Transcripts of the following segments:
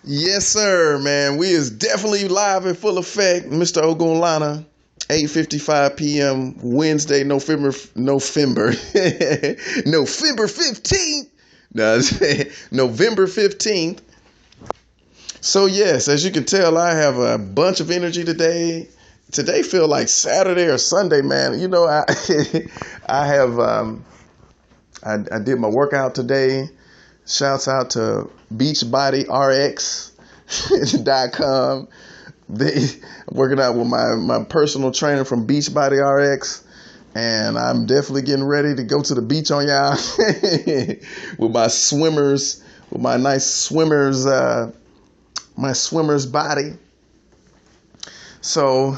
Yes, sir, man. We is definitely live in full effect. Mr. Ogunlana, 8:55 p.m. Wednesday, November 15th. No, November 15th. So yes, as you can tell, I have a bunch of energy today. Today feel like Saturday or Sunday, man. You know, I I have I did my workout today. Shouts out to beachbodyrx.com. They working out with my personal trainer from Beachbody RX, and I'm definitely getting ready to go to the beach on y'all with my swimmers, with my nice swimmers, my swimmer's body. So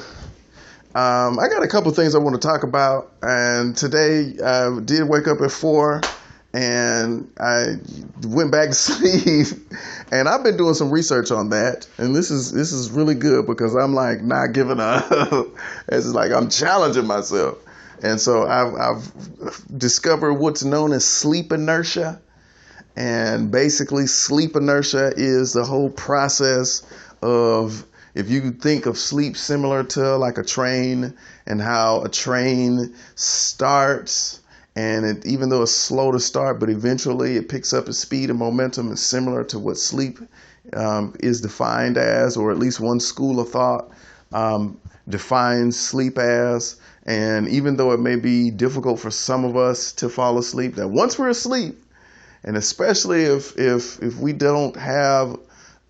I got a couple things I want to talk about, and today I did wake up at 4, and I went back to sleep, and I've been doing some research on that, and this is really good because I'm like not giving up. It's like I'm challenging myself, and so I've discovered what's known as sleep inertia, and basically sleep inertia is the whole process of, if you think of sleep similar to like a train, and how a train starts, and even though it's slow to start, but eventually it picks up its speed and momentum, is similar to what sleep is defined as, or at least one school of thought defines sleep as. And even though it may be difficult for some of us to fall asleep, that once we're asleep, and especially if we don't have,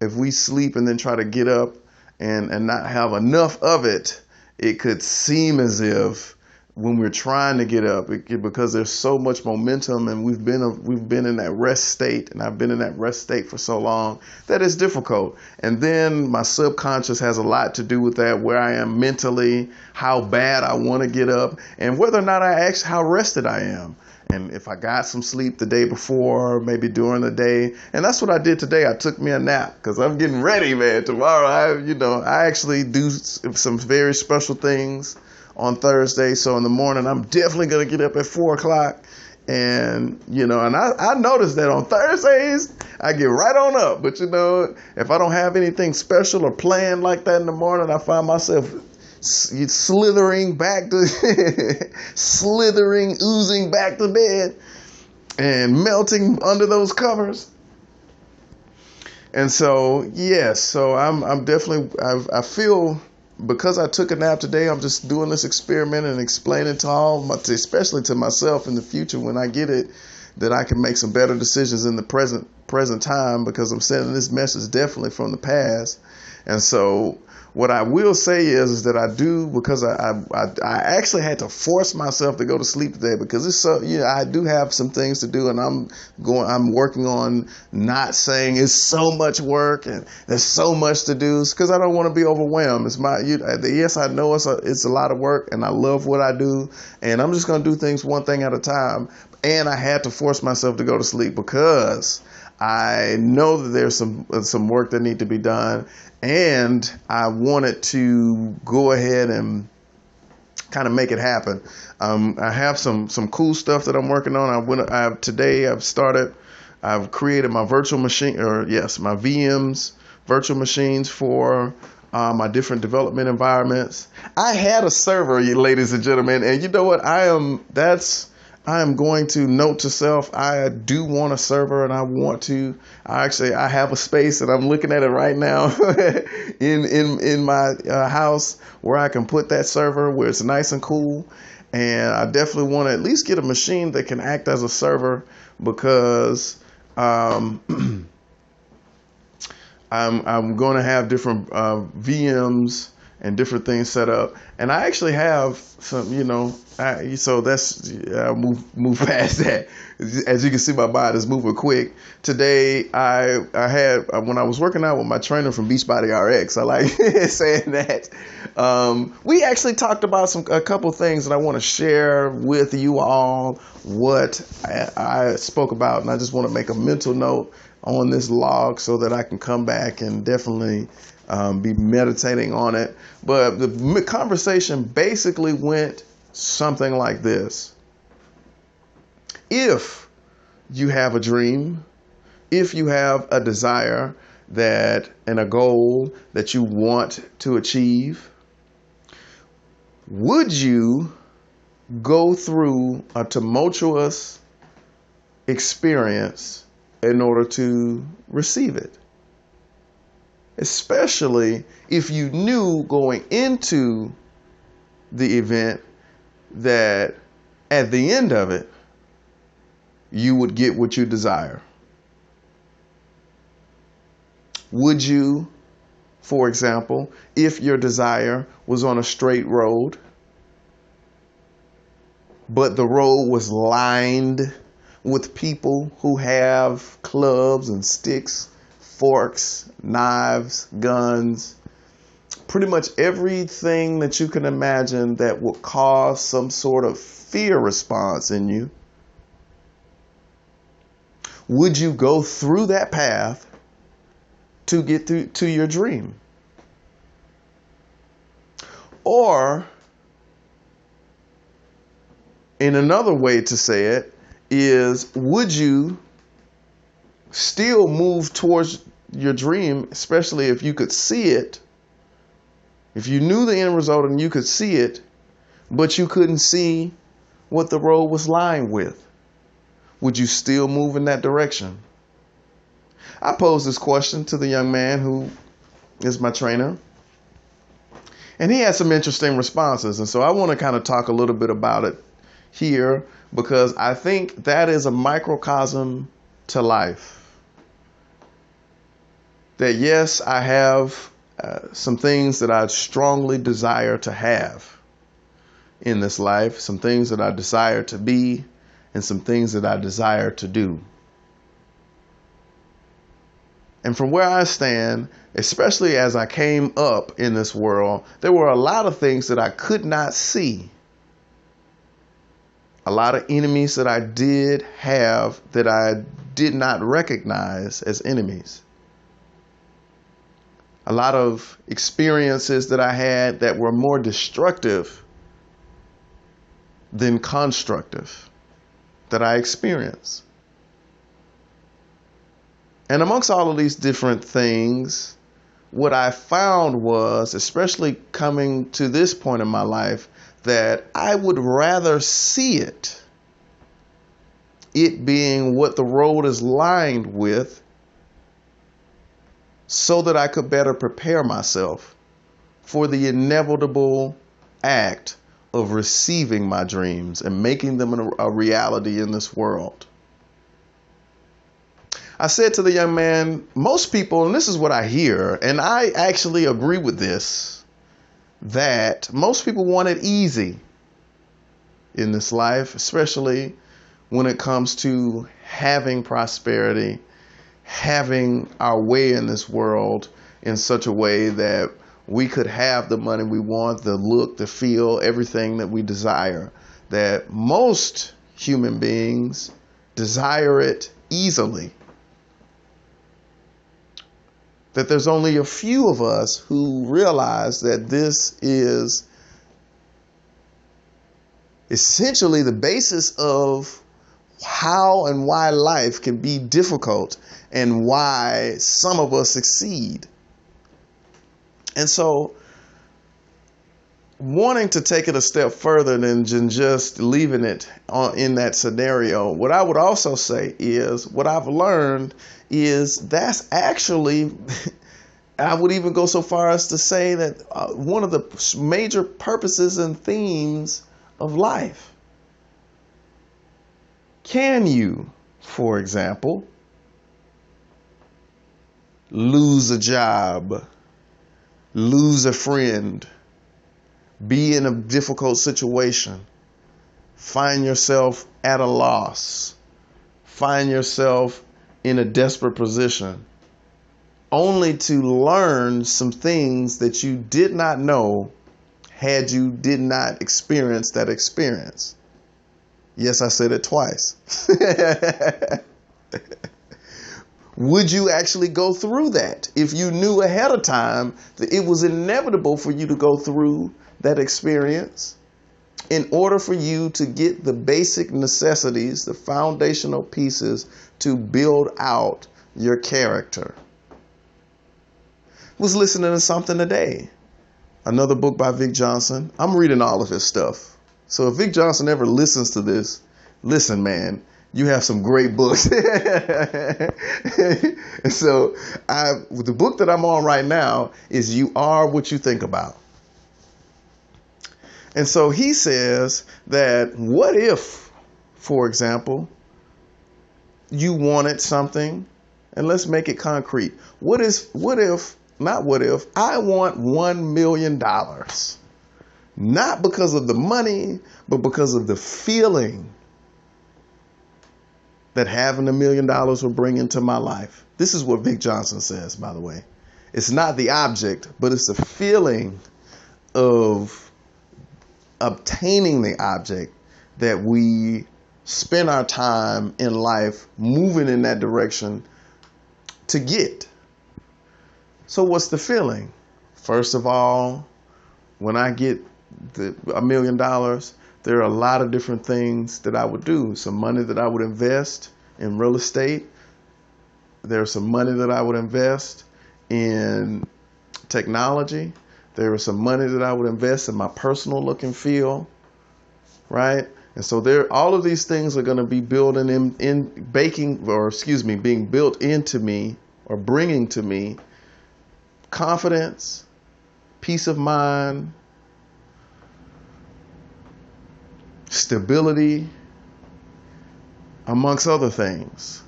if we sleep and then try to get up and not have enough of it, it could seem as if when we're trying to get up, because there's so much momentum, and we've been in that rest state, and I've been in that rest state for so long that it's difficult. And then my subconscious has a lot to do with that, where I am mentally, how bad I want to get up, and whether or not how rested I am. And if I got some sleep the day before, maybe during the day. And that's what I did today. I took me a nap because I'm getting ready, man. Tomorrow, I actually do some very special things on Thursday. So in the morning, I'm definitely going to get up at 4 o'clock. And, and I noticed that on Thursdays, I get right on up. But, if I don't have anything special or planned like that in the morning, I find myself slithering, oozing back to bed and melting under those covers. And so, yes, so I'm definitely, I feel, because I took a nap today, I'm just doing this experiment and explaining to especially to myself in the future when I get it, that I can make some better decisions in the present time, because I'm sending this message definitely from the past. And so what I will say is that I do, because I actually had to force myself to go to sleep today, because it's so, I do have some things to do, and I'm working on not saying it's so much work and there's so much to do, because I don't want to be overwhelmed. Yes, I know it's a lot of work, and I love what I do, and I'm just going to do things one thing at a time. And I had to force myself to go to sleep because I know that there's some work that need to be done, and I wanted to go ahead and kind of make it happen. I have some cool stuff that I'm working on. I've created my virtual machine, my VMs, virtual machines for my different development environments. I had a server, ladies and gentlemen, and you know what? I am going to note to self, I do want a server, and I have a space, and I'm looking at it right now in my house, where I can put that server where it's nice and cool. And I definitely want to at least get a machine that can act as a server, because I'm going to have different VMs and different things set up, and I actually have some, so that's, I'll move past that. As you can see, my mind is moving quick. Today, I had, when I was working out with my trainer from Beachbody RX, I like saying that, we actually talked about a couple things that I want to share with you all, what I spoke about, and I just want to make a mental note on this log so that I can come back and definitely be meditating on it. But the conversation basically went something like this. If you have a dream, if you have a desire, and a goal that you want to achieve, would you go through a tumultuous experience in order to receive it? Especially if you knew going into the event that at the end of it, you would get what you desire. Would you, for example, if your desire was on a straight road, but the road was lined with people who have clubs and sticks, forks, knives, guns, pretty much everything that you can imagine that will cause some sort of fear response in you, would you go through that path to get through to your dream? Or, in another way to say it, is would you still move towards your dream, especially if you could see it, if you knew the end result and you could see it, but you couldn't see what the road was lined with? Would you still move in that direction? I posed this question to the young man who is my trainer, and he had some interesting responses. And so I want to kind of talk a little bit about it here, because I think that is a microcosm to life. That yes, I have some things that I strongly desire to have in this life, some things that I desire to be, and some things that I desire to do. And from where I stand, especially as I came up in this world, there were a lot of things that I could not see. A lot of enemies that I did have that I did not recognize as enemies. A lot of experiences that I had that were more destructive than constructive that I experienced. And amongst all of these different things, what I found was, especially coming to this point in my life, that I would rather see it being what the road is lined with, so that I could better prepare myself for the inevitable act of receiving my dreams and making them a reality in this world. I said to the young man, most people, and this is what I hear, and I actually agree with this, that most people want it easy in this life, especially when it comes to having prosperity, having our way in this world in such a way that we could have the money we want, the look, the feel, everything that we desire. That most human beings desire it easily. That there's only a few of us who realize that this is essentially the basis of how and why life can be difficult and why some of us succeed. And so, wanting to take it a step further than just leaving it in that scenario, what I would also say is, what I've learned is that's actually, I would even go so far as to say that one of the major purposes and themes of life. Can you, for example, lose a job, lose a friend, be in a difficult situation, find yourself at a loss, find yourself in a desperate position, only to learn some things that you did not know had you did not experience that experience? Yes, I said it twice. Would you actually go through that if you knew ahead of time that it was inevitable for you to go through that experience in order for you to get the basic necessities, the foundational pieces to build out your character? Was listening to something today. Another book by Vic Johnson. I'm reading all of his stuff. So if Vic Johnson ever listens to this, listen, man, you have some great books. And so the book that I'm on right now is You Are What You Think About. And so he says that what if, for example, you wanted something, and let's make it concrete. What if I want $1 million, not because of the money, but because of the feeling that having $1 million will bring into my life. This is what Vic Johnson says, by the way. It's not the object, but it's the feeling of obtaining the object that we spend our time in life moving in that direction to get. So what's the feeling? First of all, when I get $1 million, there are a lot of different things that I would do. Some money that I would invest in real estate. There's some money that I would invest in technology. There is some money that I would invest in my personal look and feel, right? And so all of these things are going to be being built into me or bringing to me confidence, peace of mind, stability, amongst other things.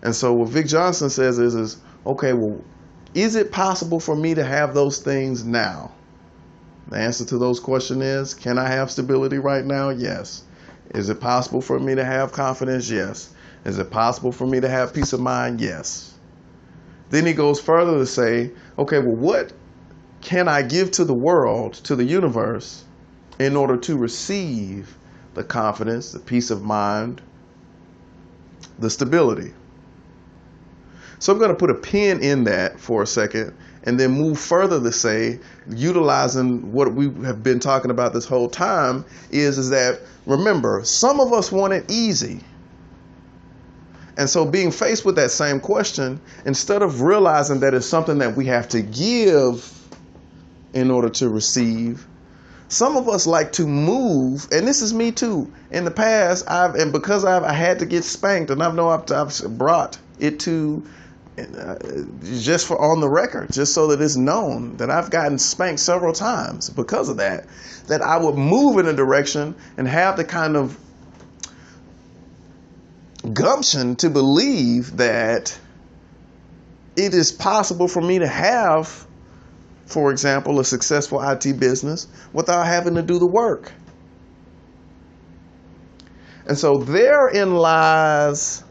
And so what Vic Johnson says is okay, well, is it possible for me to have those things now? The answer to those questions is, can I have stability right now? Yes. Is it possible for me to have confidence? Yes. Is it possible for me to have peace of mind? Yes. Then he goes further to say, okay, well, what can I give to the world, to the universe, in order to receive the confidence, the peace of mind, the stability? So I'm going to put a pin in that for a second and then move further to say, utilizing what we have been talking about this whole time, is that, remember, some of us want it easy. And so being faced with that same question, instead of realizing that it's something that we have to give in order to receive, some of us like to move, and this is me too. In the past, because I had to get spanked, and I've brought it to, just for on the record, just so that it's known that I've gotten spanked several times because of that I would move in a direction and have the kind of gumption to believe that it is possible for me to have, for example, a successful IT business without having to do the work. And so therein lies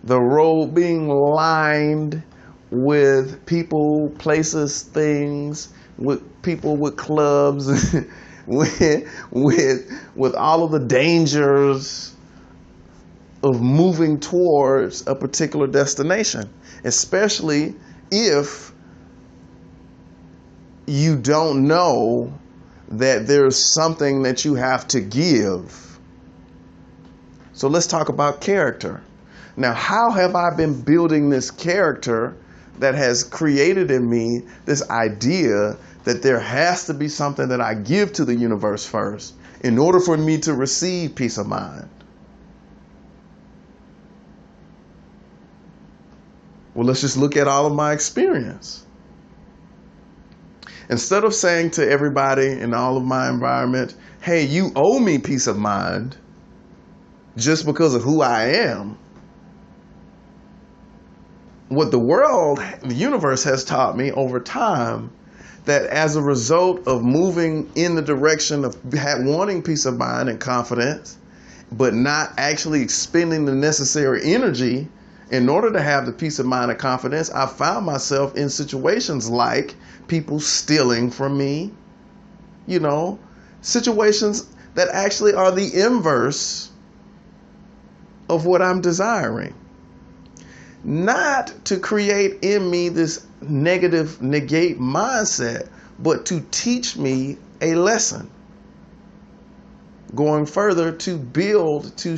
the road being lined with people, places, things, with people with clubs, with all of the dangers of moving towards a particular destination, especially if you don't know that there's something that you have to give. So let's talk about character. Now, how have I been building this character that has created in me this idea that there has to be something that I give to the universe first in order for me to receive peace of mind? Well, let's just look at all of my experience. Instead of saying to everybody in all of my environment, hey, you owe me peace of mind just because of who I am, what the world, the universe has taught me over time, that as a result of moving in the direction of wanting peace of mind and confidence, but not actually expending the necessary energy in order to have the peace of mind and confidence, I found myself in situations like people stealing from me, situations that actually are the inverse of what I'm desiring. Not to create in me this negative, negate mindset, but to teach me a lesson. Going further, to build, to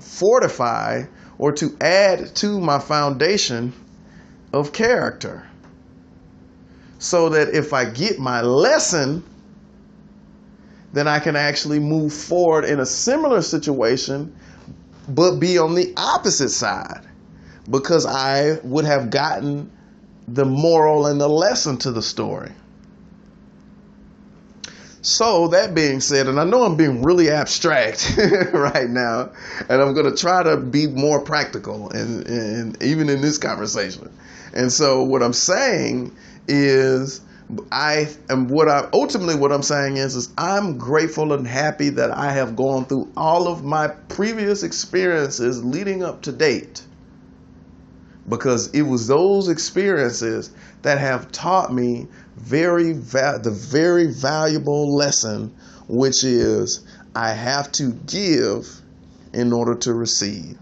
fortify or to add to my foundation of character, so that if I get my lesson, then I can actually move forward in a similar situation, but be on the opposite side, because I would have gotten the moral and the lesson to the story. So that being said, and I know I'm being really abstract right now, and I'm going to try to be more practical and even in this conversation. And so what I'm saying is, what I'm saying is I'm grateful and happy that I have gone through all of my previous experiences leading up to date, because it was those experiences that have taught me the very valuable lesson, which is I have to give in order to receive.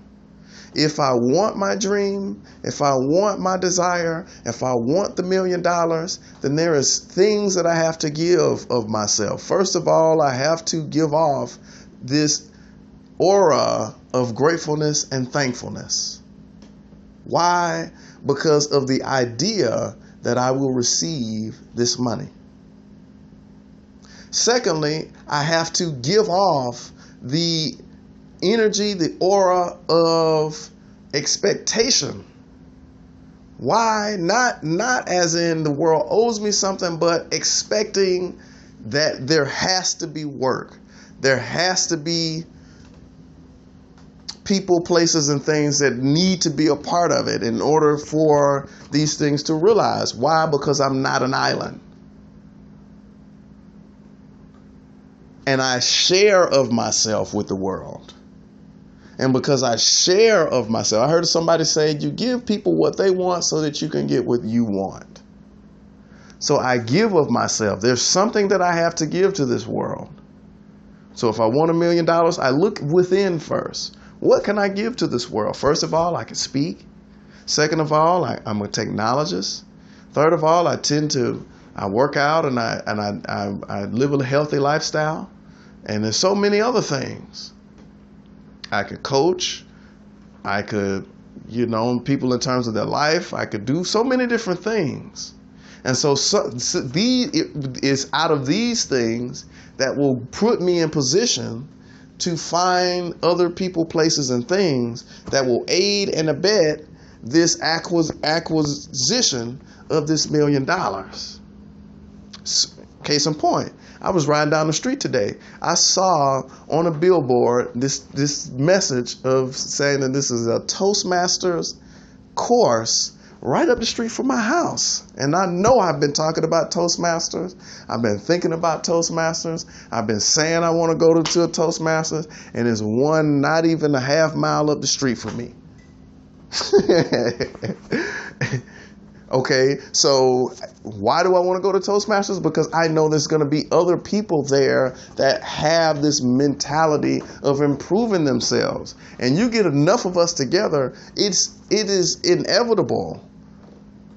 If I want my dream, if I want my desire, if I want the $1 million, then there is things that I have to give of myself. First of all, I have to give off this aura of gratefulness and thankfulness. Why? Because of the idea that I will receive this money. Secondly, I have to give off the energy, the aura of expectation. Why? Not as in the world owes me something, but expecting that there has to be work. There has to be people, places, and things that need to be a part of it in order for these things to realize. Why? Because I'm not an island. And I share of myself with the world. And because I share of myself, I heard somebody say, you give people what they want so that you can get what you want. So I give of myself. There's something that I have to give to this world. So if I want $1 million, I look within first. What can I give to this world? First of all, I can speak. Second of all, I'm a technologist. Third of all, I work out and I live a healthy lifestyle. And there's so many other things. I could coach. I could, people in terms of their life. I could do so many different things. And so it is out of these things that will put me in position to find other people, places, and things that will aid and abet this acquisition of this $1 million. Case in point, I was riding down the street today. I saw on a billboard this message of saying that this is a Toastmasters course right up the street from my house. And I know I've been talking about Toastmasters. I've been thinking about Toastmasters. I've been saying I want to go to a Toastmasters. And there's one not even a half mile up the street from me. Okay, so why do I want to go to Toastmasters? Because I know there's going to be other people there that have this mentality of improving themselves. And you get enough of us together, it is inevitable.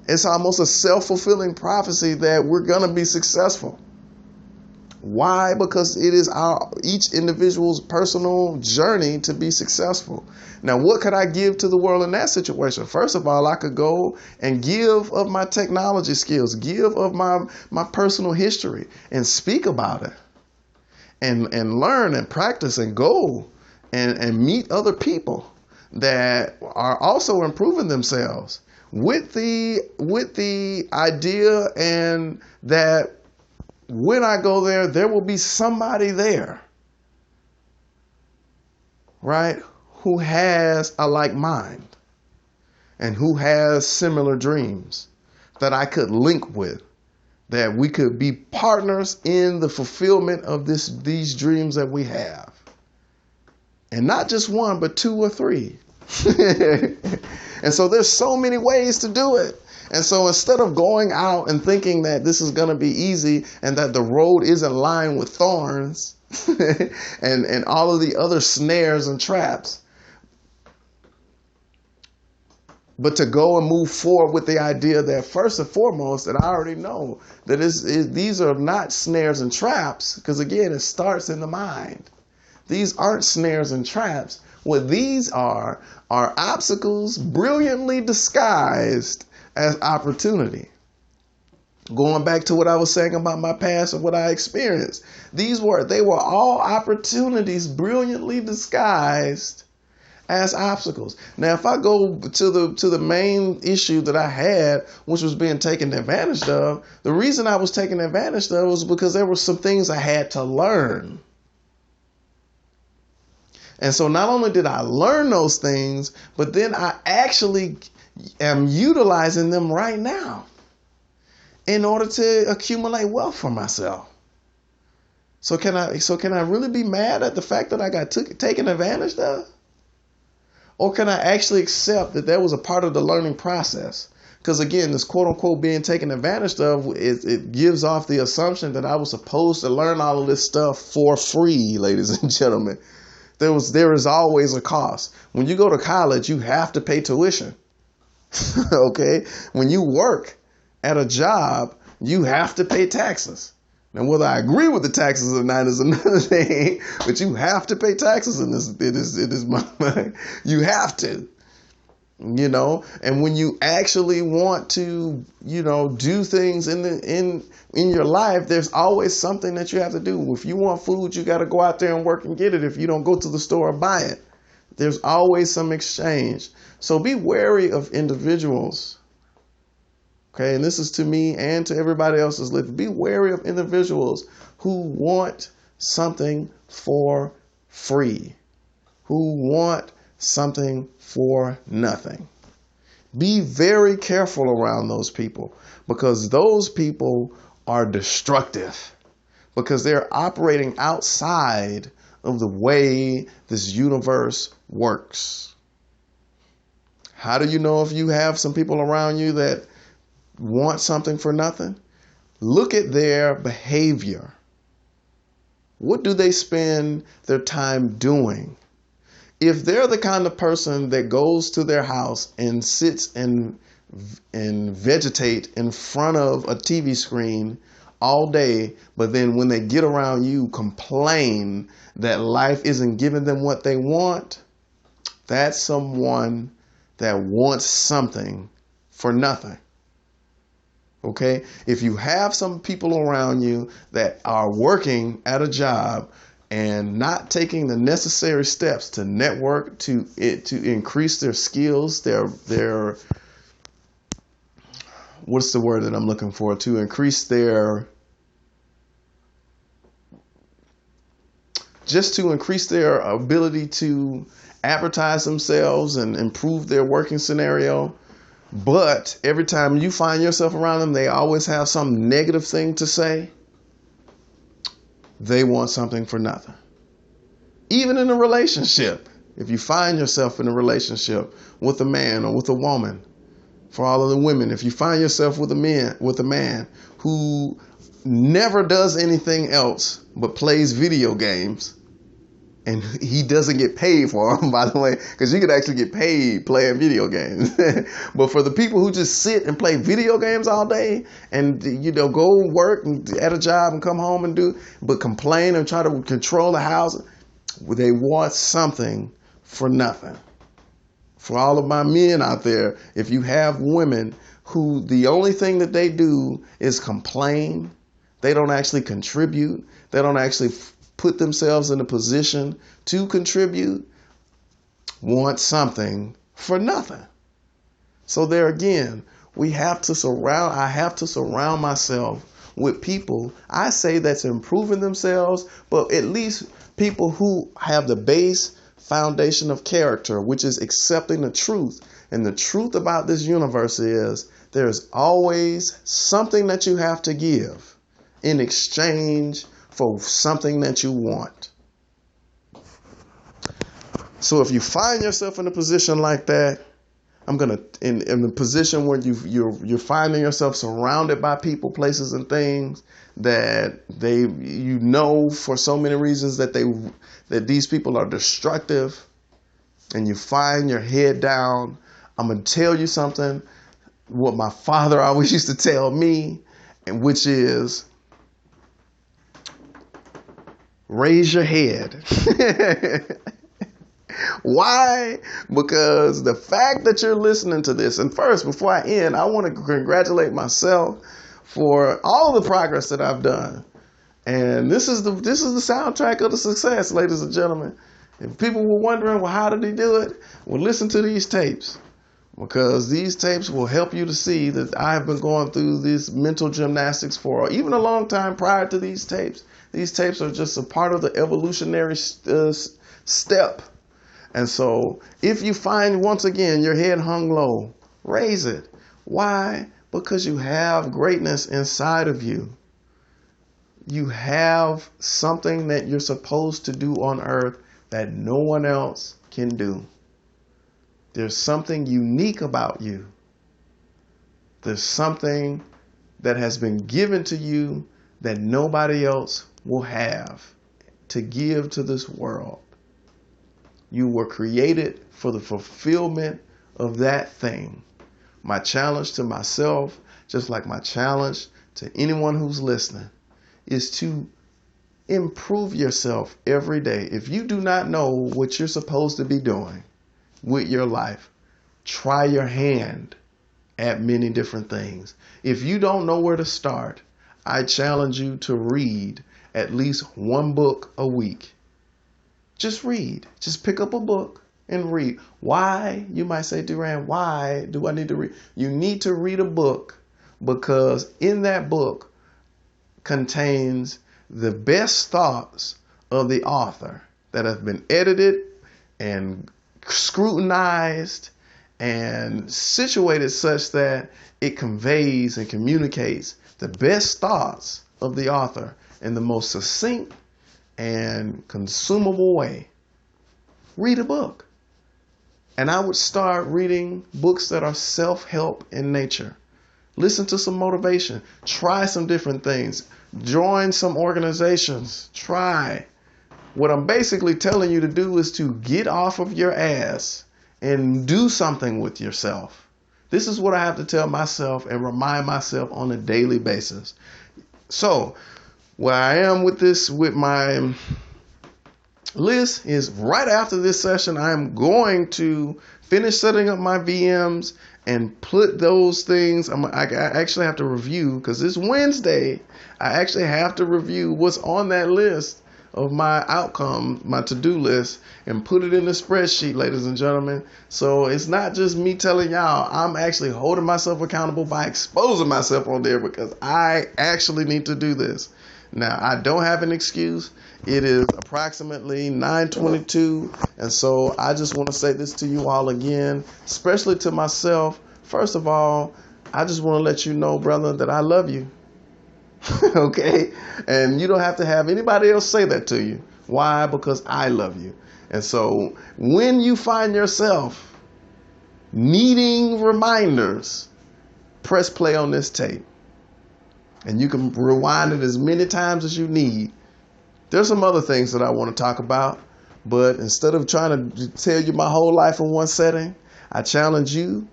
It's almost a self-fulfilling prophecy that we're going to be successful. Why? Because it is each individual's personal journey to be successful. Now, what could I give to the world in that situation? First of all, I could go and give of my technology skills, give of my personal history, and speak about it, and learn and practice and go and meet other people that are also improving themselves with the idea and that when I go there, there will be somebody there, right, who has a like mind and who has similar dreams that I could link with, that we could be partners in the fulfillment of these dreams that we have. And not just one, but two or three. And so there's so many ways to do it. And so instead of going out and thinking that this is going to be easy and that the road isn't lined with thorns and all of the other snares and traps, but to go and move forward with the idea that first and foremost, that I already know that these are not snares and traps, because again, it starts in the mind. These aren't snares and traps. What these are obstacles brilliantly disguised as opportunity. Going back to what I was saying about my past and what I experienced, they were all opportunities brilliantly disguised as obstacles. Now, if I go to the main issue that I had, which was being taken advantage of, the reason I was taken advantage of was because there were some things I had to learn. And so not only did I learn those things, but then I actually am utilizing them right now in order to accumulate wealth for myself. So can I really be mad at the fact that I got taken advantage of? Or can I actually accept that was a part of the learning process? Because again, this quote unquote being taken advantage of, it gives off the assumption that I was supposed to learn all of this stuff for free, ladies and gentlemen. There is always a cost. When you go to college, you have to pay tuition. Okay? When you work at a job, you have to pay taxes. Now, whether I agree with the taxes or not is another thing, but you have to pay taxes in this. It is my mind. You have to, and when you actually want to, do things in your life, there's always something that you have to do. If you want food, you got to go out there and work and get it. If you don't go to the store and buy it, there's always some exchange. So be wary of individuals. Okay, and this is to me and to everybody else that's living. Be wary of individuals who want something for free, who want something for nothing. Be very careful around those people, because those people are destructive, because they're operating outside of the way this universe works. How do you know if you have some people around you that want something for nothing? Look at their behavior. What do they spend their time doing? If they're the kind of person that goes to their house and sits and vegetate in front of a TV screen all day, but then when they get around you complain that life isn't giving them what they want, that's someone that wants something for nothing. Okay, if you have some people around you that are working at a job and not taking the necessary steps to network, to increase their skills, their what's the word that I'm looking for? To increase their ability to advertise themselves and improve their working scenario. But every time you find yourself around them, they always have some negative thing to say. They want something for nothing. Even in a relationship, if you find yourself in a relationship with a man or with a woman, for all of the women, if you find yourself with a man who never does anything else but plays video games, and he doesn't get paid for them, by the way, because you could actually get paid playing video games. But for the people who just sit and play video games all day and, go work at a job and come home and but complain and try to control the house, they want something for nothing. For all of my men out there, if you have women who the only thing that they do is complain, they don't actually contribute, they don't actually put themselves in a position to contribute, want something for nothing. So there again, I have to surround myself with people, I say, that's improving themselves, but at least people who have the base foundation of character, which is accepting the truth. And the truth about this universe is there's always something that you have to give in exchange for something that you want. So if you find yourself in a position like that, in the position where you're finding yourself surrounded by people, places, and things that for so many reasons that these people are destructive, and you find your head down, I'm gonna tell you something. What my father always used to tell me, and which is, raise your head. Why? Because the fact that you're listening to this, and first, before I end, I want to congratulate myself for all the progress that I've done. And this is the soundtrack of the success, ladies and gentlemen. If people were wondering, well, how did he do it? Well, listen to these tapes, because these tapes will help you to see that I have been going through this mental gymnastics for even a long time prior to these tapes. These tapes are just a part of the evolutionary step. And so if you find, once again, your head hung low, raise it. Why? Because you have greatness inside of you. You have something that you're supposed to do on earth that no one else can do. There's something unique about you. There's something that has been given to you that nobody else will have to give to this world. You were created for the fulfillment of that thing. My challenge to myself, just like my challenge to anyone who's listening, is to improve yourself every day. If you do not know what you're supposed to be doing with your life, try your hand at many different things. If you don't know where to start, I challenge you to read at least one book a week. Just read. Just pick up a book and read. Why? You might say, Duran, why do I need to read? You need to read a book because in that book contains the best thoughts of the author that have been edited and scrutinized and situated such that it conveys and communicates the best thoughts of the author in the most succinct and consumable way. Read a book. And I would start reading books that are self-help in nature. Listen to some motivation. Try some different things. Join some organizations. Try. What I'm basically telling you to do is to get off of your ass and do something with yourself. This is what I have to tell myself and remind myself on a daily basis. So, where I am with this, with my list, is right after this session, I'm going to finish setting up my VMs and put those things. I actually have to review, because it's Wednesday. I actually have to review what's on that list of my outcome, my to-do list, and put it in the spreadsheet, ladies and gentlemen. So it's not just me telling y'all. I'm actually holding myself accountable by exposing myself on there, because I actually need to do this. Now, I don't have an excuse. It is approximately 9:22, and so I just want to say this to you all again, especially to myself. First of all, I just want to let you know, brother, that I love you. Okay? And you don't have to have anybody else say that to you. Why? Because I love you. And so when you find yourself needing reminders, press play on this tape. And you can rewind it as many times as you need. There's some other things that I want to talk about, but instead of trying to tell you my whole life in one setting, I challenge you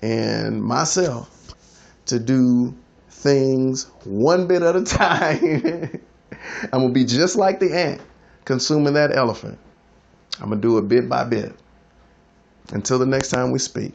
and myself to do things one bit at a time. I'm going to be just like the ant consuming that elephant. I'm going to do it bit by bit. Until the next time we speak.